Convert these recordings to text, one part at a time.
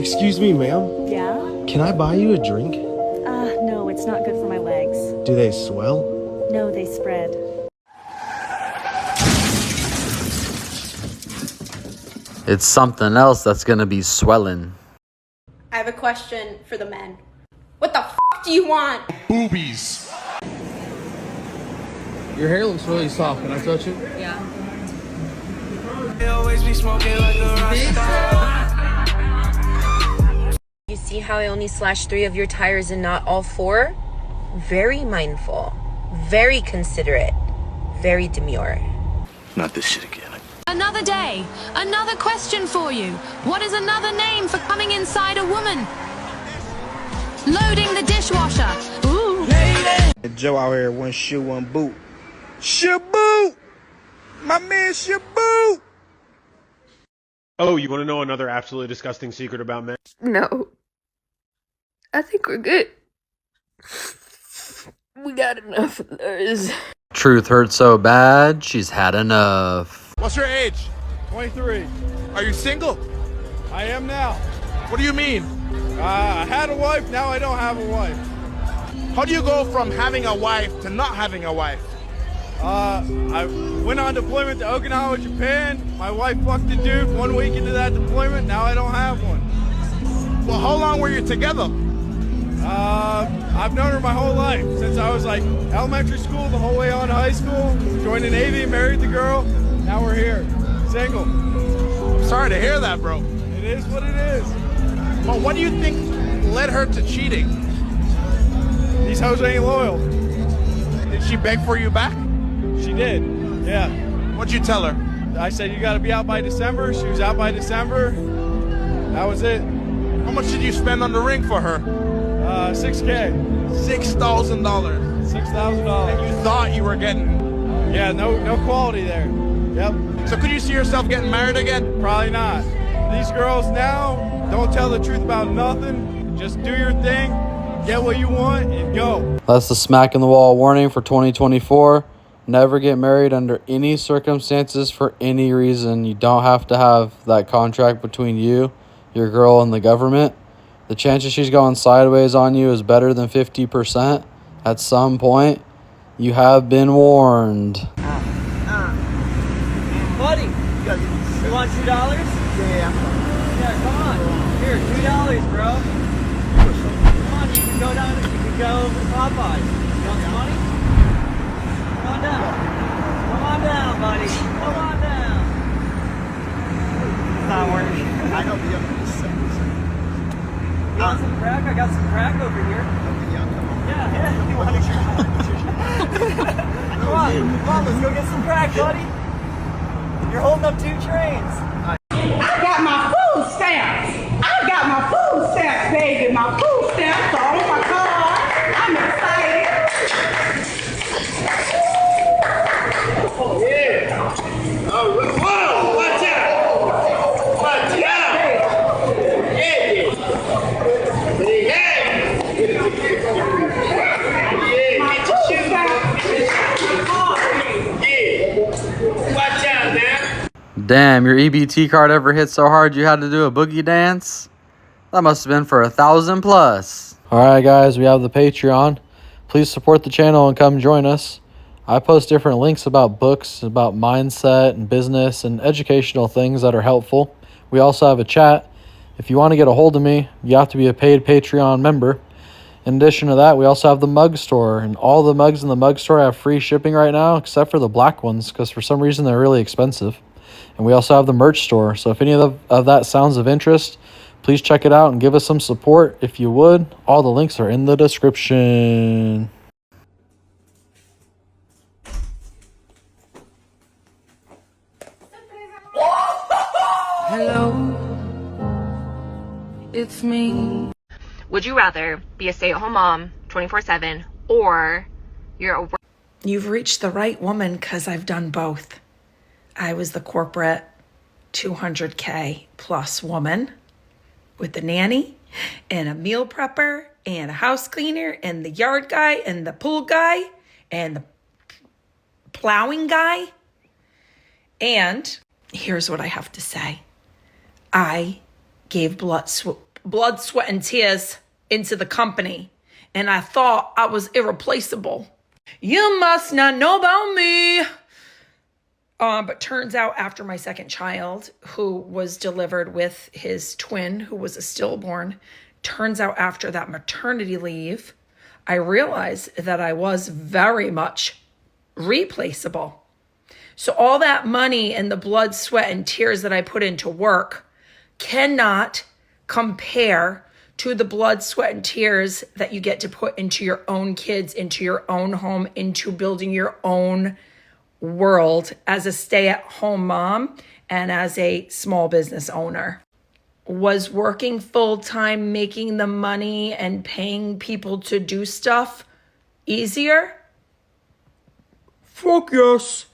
Excuse me, ma'am. Yeah? Can I buy you a drink? No, it's not good for my legs. Do they swell? No, they spread. It's something else that's gonna be swelling. I have a question for the men. What the f do you want? Boobies. Your hair looks really soft. Can I touch it? Yeah. You see how I only slashed 3 of your tires and not all 4? Very mindful, very considerate, very demure. Not this shit again. Another day, another question for you. What is another name for coming inside a woman? Loading the dishwasher. Ooh. Joe out here, one shoe, one boot. Shaboot! My man Shaboot! Oh, you want to know another absolutely disgusting secret about men? No. I think we're good. We got enough of those. Truth hurts so bad, she's had enough. What's your age? 23. Are you single? I am now. What do you mean? I had a wife, now I don't have a wife. How do you go from having a wife to not having a wife? I went on deployment to Okinawa, Japan. My wife fucked a dude 1 week into that deployment. Now I don't have one. Well, how long were you together? I've known her my whole life. Since I was like elementary school, the whole way on to high school. Joined the Navy, married the girl. Now we're here. Single. I'm sorry to hear that, bro. It is what it is. But what do you think led her to cheating? These hoes ain't loyal. Did she beg for you back? She did. Yeah. What'd you tell her? I said, you gotta be out by December. She was out by December. That was it. How much did you spend on the ring for her? $6K. $6,000. $6,000. And you thought you were getting... Yeah, no quality there. Yep. So could you see yourself getting married again? Probably not. These girls now don't tell the truth about nothing. Just do your thing, get what you want, and go. That's the Smackn The Wall warning for 2024. Never get married under any circumstances for any reason. You don't have to have that contract between you, your girl, and the government. The chances she's going sideways on you is better than 50%. At some point, you have been warned. Buddy, you want $2? Yeah, come on. Here, $2, bro. Come on, you can go down, you can go over to Popeyes. You want some money? Come on down. Come on down, buddy. Come on down. It's not working. I know the other is You want some crack? I got some crack over here. Yeah. You want to Come on, let's go get some crack, buddy. You're holding up 2 trains. I got my food stamps. Baby. My food stamps are on my card. I'm excited. Oh, yeah. Oh, whoa, watch out. Watch out. Watch out, man. Damn, your EBT card ever hit so hard you had to do a boogie dance? That must have been for 1,000+. Alright guys, we have the Patreon. Please support the channel and come join us. I post different links about books, about mindset and business and educational things that are helpful. We also have a chat. If you want to get a hold of me, you have to be a paid Patreon member. In addition to that, we also have the mug store, and all the mugs in the mug store have free shipping right now, except for the black ones, because for some reason they're really expensive. And we also have the merch store, so if any of that sounds of interest, please check it out and give us some support if you would. All the links are in the description. Hello, it's me. Would you rather be a stay-at-home mom 24/7 or you're a... You've reached the right woman because I've done both. I was the corporate 200K plus woman with the nanny and a meal prepper and a house cleaner and the yard guy and the pool guy and the plowing guy. And here's what I have to say. I gave blood, blood, sweat, and tears into the company. And I thought I was irreplaceable. You must not know about me. But turns out after my second child, who was delivered with his twin, who was a stillborn, turns out after that maternity leave, I realized that I was very much replaceable. So all that money and the blood, sweat, and tears that I put into work cannot compare to the blood, sweat, and tears that you get to put into your own kids, into your own home, into building your own world as a stay-at-home mom and as a small business owner. Was working full-time, making the money and paying people to do stuff easier? Fuck yes.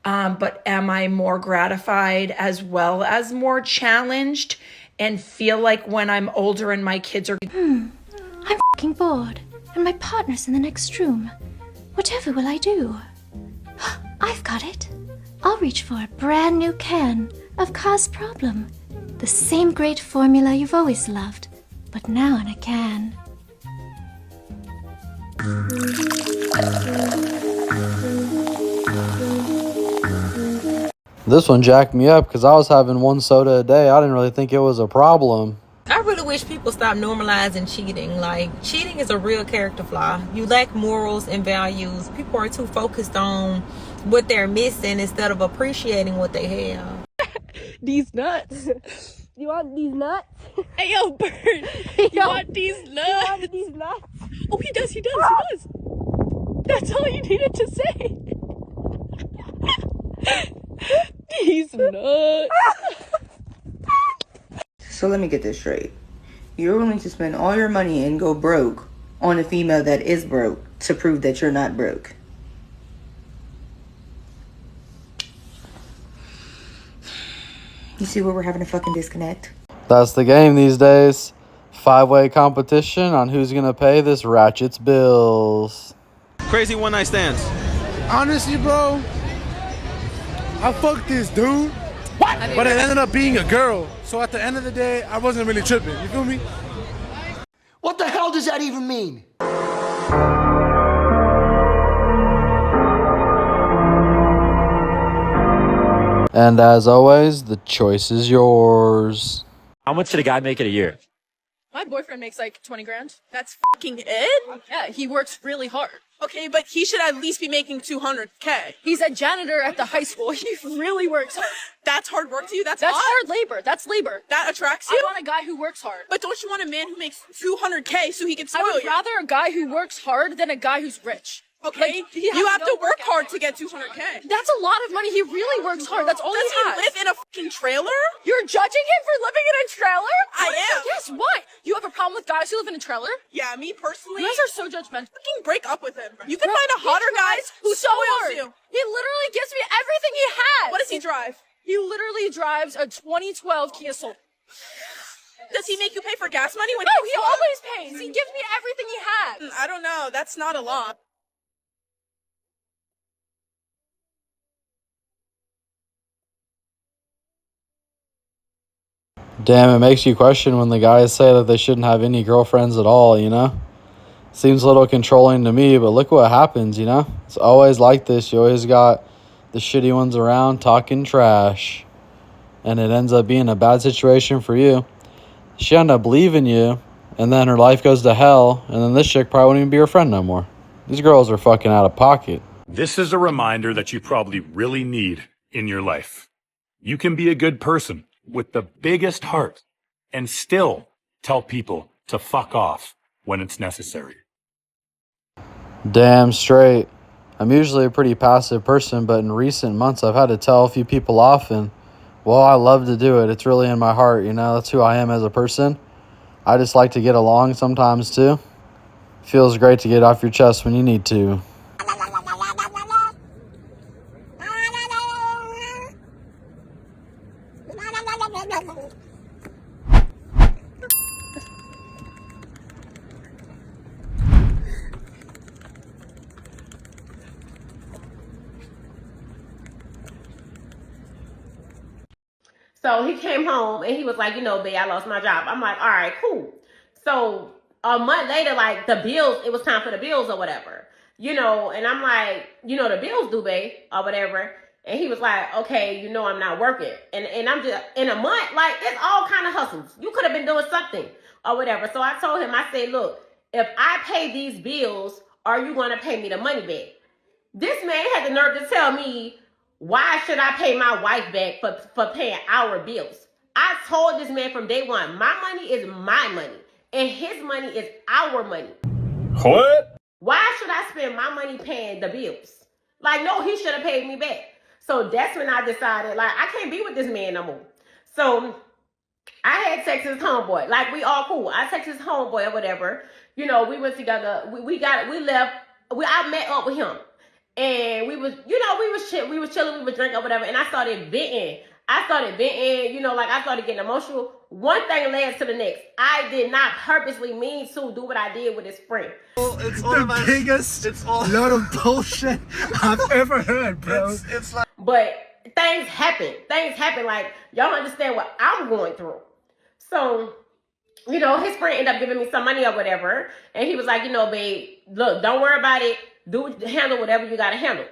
But am I more gratified as well as more challenged and feel like when I'm older and my kids are... I'm fucking bored and my partner's in the next room. Whatever will I do? I've got it. I'll reach for a brand new can of Cause Problem. The same great formula you've always loved, but now in a can. This one jacked me up because I was having 1 soda a day. I didn't really think it was a problem. I really wish people stop normalizing cheating. Like, cheating is a real character flaw. You lack morals and values. People are too focused on what they're missing instead of appreciating what they have. These nuts. You want these nuts? Hey, yo, Bird. You want these nuts? You want these nuts? Oh, he does. That's all you needed to say. These nuts. So let me get this straight. You're willing to spend all your money and go broke on a female that is broke to prove that you're not broke. You see where we're having a fucking disconnect? That's the game these days. 5-way competition on who's gonna pay this ratchet's bills. Crazy one-night stands. Honestly, bro, I fucked this dude. What? But it ended up being a girl. So at the end of the day, I wasn't really tripping. You feel me? What the hell does that even mean? And as always, the choice is yours. How much did a guy make in a year? My boyfriend makes like 20 grand. That's fucking it? Yeah, he works really hard. Okay, but he should at least be making 200K. He's a janitor at the high school. He really works hard. That's hard work to you? That's hard labor. That's labor. That attracts you? I want a guy who works hard. But don't you want a man who makes 200K so he can spoil you? I would rather a guy who works hard than a guy who's rich. Okay, like, you have to work hard to get 200K. That's a lot of money. He really works hard. That's all he has. Does he live in a fucking trailer? You're judging him for living in a trailer? I am. Yes, why? You have a problem with guys who live in a trailer? Yeah, me personally. You guys are so judgmental. Fucking break up with him. You can find a hotter guy who spoils you. He literally gives me everything he has. What does he drive? He literally drives a 2012 Kia Soul. Does he make you pay for gas money when he always pays. He gives me everything he has. I don't know. That's not a lot. Damn, it makes you question when the guys say that they shouldn't have any girlfriends at all, you know? Seems a little controlling to me, but look what happens, you know? It's always like this. You always got the shitty ones around talking trash. And it ends up being a bad situation for you. She ended up leaving you, and then her life goes to hell, and then this chick probably won't even be your friend no more. These girls are fucking out of pocket. This is a reminder that you probably really need in your life. You can be a good person with the biggest heart and still tell people to fuck off when it's necessary. Damn straight. I'm usually a pretty passive person, but in recent months I've had to tell a few people off, and well, I love to do it. It's really in my heart, you know? That's who I am as a person. I just like to get along sometimes too. Feels great to get off your chest when you need to. So he came home and he was like, you know, babe, I lost my job. I'm like, all right, cool. So a month later, like the bills, it was time for the bills or whatever, you know, and I'm like, you know, the bills due, babe, or whatever. And he was like, okay, you know, I'm not working. And I'm just, in a month, like, it's all kind of hustles. You could have been doing something or whatever. So I told him, I said, look, if I pay these bills, are you going to pay me the money back? This man had the nerve to tell me, why should I pay my wife back for paying our bills? I told this man from day one, my money is my money, and his money is our money. What? Why should I spend my money paying the bills? Like, no, he should have paid me back. So that's when I decided, like, I can't be with this man no more. So I had text his homeboy. Like, we all cool. I text his homeboy or whatever. You know, we went together. I met up with him. And we was chilling, we was drinking or whatever. And I started venting. You know, like I started getting emotional. One thing led to the next. I did not purposely mean to do what I did with his friend. It's the biggest load of bullshit I've ever heard, bro. It's like, but things happen. Like, y'all understand what I'm going through. So, you know, his friend ended up giving me some money or whatever. And he was like, you know, babe, look, don't worry about it. Handle whatever you gotta handle.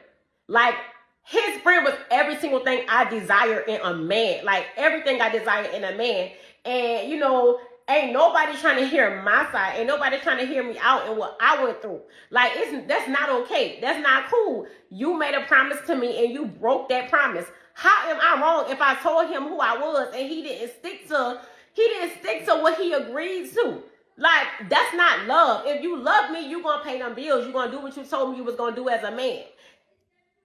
Like, his friend was every single thing I desire in a man. Like, everything I desire in a man. And, you know, ain't nobody trying to hear my side. Ain't nobody trying to hear me out and what I went through. Like, that's not okay. That's not cool. You made a promise to me and you broke that promise. How am I wrong if I told him who I was and he didn't stick to what he agreed to? Like, that's not love. If you love me, you gonna pay them bills. You gonna do what you told me you was gonna do as a man.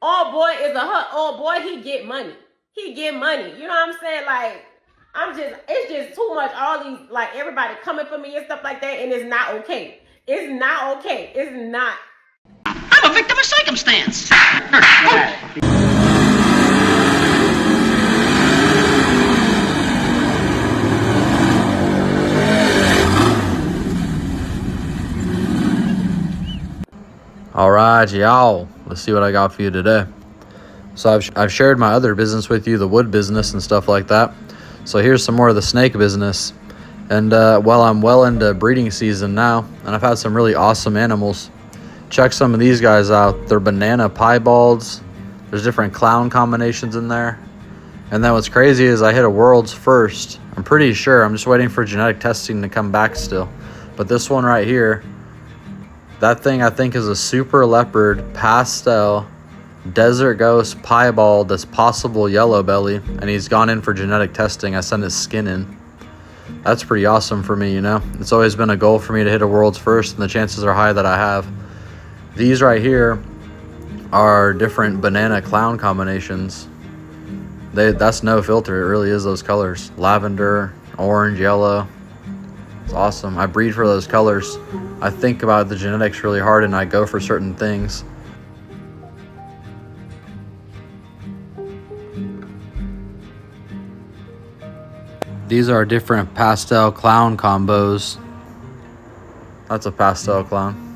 All boy is all boy, he get money. You know what I'm saying? Like, it's just too much. All these, like, everybody coming for me and stuff like that, and it's not okay. It's not okay. It's not. I'm a victim of circumstance. All right, y'all. Let's see what I got for you today. So I've shared my other business with you, the wood business and stuff like that. So here's some more of the snake business. And well, I'm well into breeding season now, and I've had some really awesome animals. Check some of these guys out. They're banana piebalds. There's different clown combinations in there. And then what's crazy is I hit a world's first. I'm pretty sure. I'm just waiting for genetic testing to come back still. But this one right here, that thing I think is a super leopard pastel desert ghost piebald that's possible yellow belly, and he's gone in for genetic testing. I sent his skin in. That's pretty awesome for me, you know. It's always been a goal for me to hit a world's first, and the chances are high that I have. These right here are different banana clown combinations. That's no filter. It really is those colors: lavender, orange, yellow. It's awesome. I breed for those colors. I think about the genetics really hard, and I go for certain things. These are different pastel clown combos. That's a pastel clown.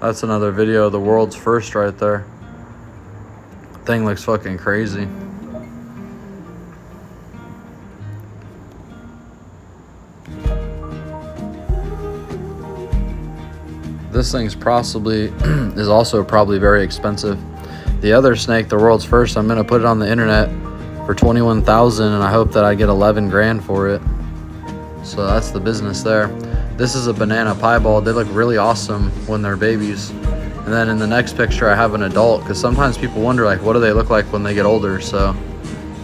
That's another video of the world's first right there. Thing looks fucking crazy. This thing's is also probably very expensive. The other snake, the world's first, I'm gonna put it on the internet for $21,000, and I hope that I get 11 grand for it. So that's the business there. This is a banana piebald. They look really awesome when they're babies. And then in the next picture, I have an adult, because sometimes people wonder, like, what do they look like when they get older? So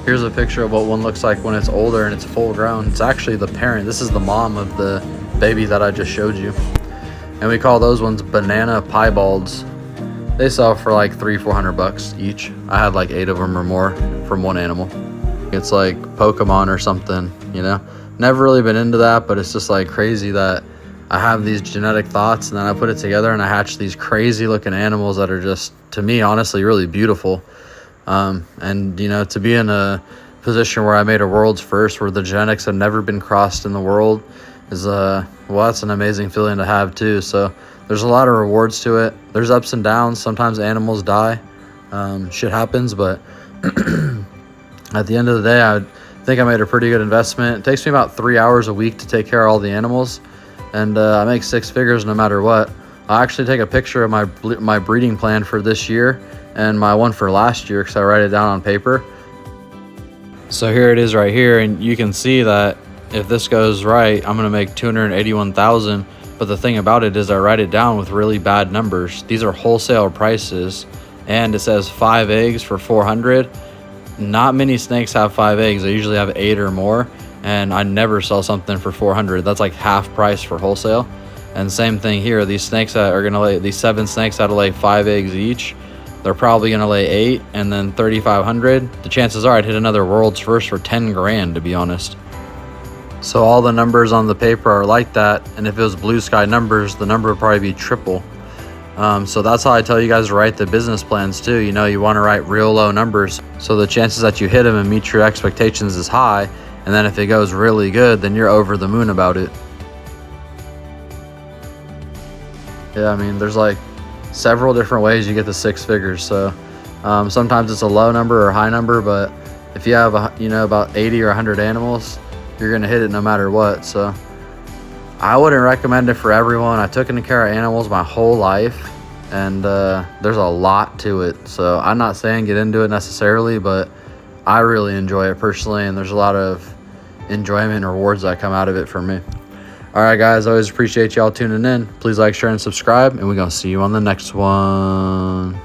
here's a picture of what one looks like when it's older and it's full grown. It's actually the parent. This is the mom of the baby that I just showed you. And we call those ones banana piebalds. They sell for like $300-400 bucks each. I had like 8 of them or more from one animal. It's like Pokemon or something, you know? Never really been into that, but it's just like crazy that I have these genetic thoughts, and then I put it together and I hatch these crazy looking animals that are just, to me, honestly, really beautiful. And, you know, to be in a position where I made a world's first, where the genetics have never been crossed in the world, is well, that's an amazing feeling to have too. So there's a lot of rewards to it. There's ups and downs. Sometimes animals die. Shit happens, but at the end of the day, I think I made a pretty good investment. It takes me about 3 hours a week to take care of all the animals, and I make 6 figures no matter what. I actually take a picture of my breeding plan for this year and my one for last year because I write it down on paper. So here it is right here, and you can see that if this goes right, I'm gonna make $281,000. But the thing about it is I write it down with really bad numbers. These are wholesale prices, and it says 5 eggs for 400. Not many snakes have 5 eggs. They usually have 8 or more, and I never sell something for 400. That's like half price for wholesale. And same thing here. These snakes that are gonna lay, these 7 snakes that'll lay 5 eggs each, they're probably gonna lay 8, and then 3,500. The chances are I'd hit another world's first for 10 grand, to be honest. So all the numbers on the paper are like that, and if it was blue sky numbers, the number would probably be triple. So that's how I tell you guys to write the business plans too. You know, you want to write real low numbers, so the chances that you hit them and meet your expectations is high, and then if it goes really good, then you're over the moon about it. Yeah, I mean, there's like several different ways you get to 6 figures. So sometimes it's a low number or high number, but if you have you know, about 80 or 100 animals, you're gonna hit it no matter what. So I wouldn't recommend it for everyone. I took into care of animals my whole life, and there's a lot to it. So I'm not saying get into it necessarily, but I really enjoy it personally, and there's a lot of enjoyment and rewards that come out of it for me. All right, guys, I always appreciate y'all tuning in. Please like, share, and subscribe, and we're gonna see you on the next one.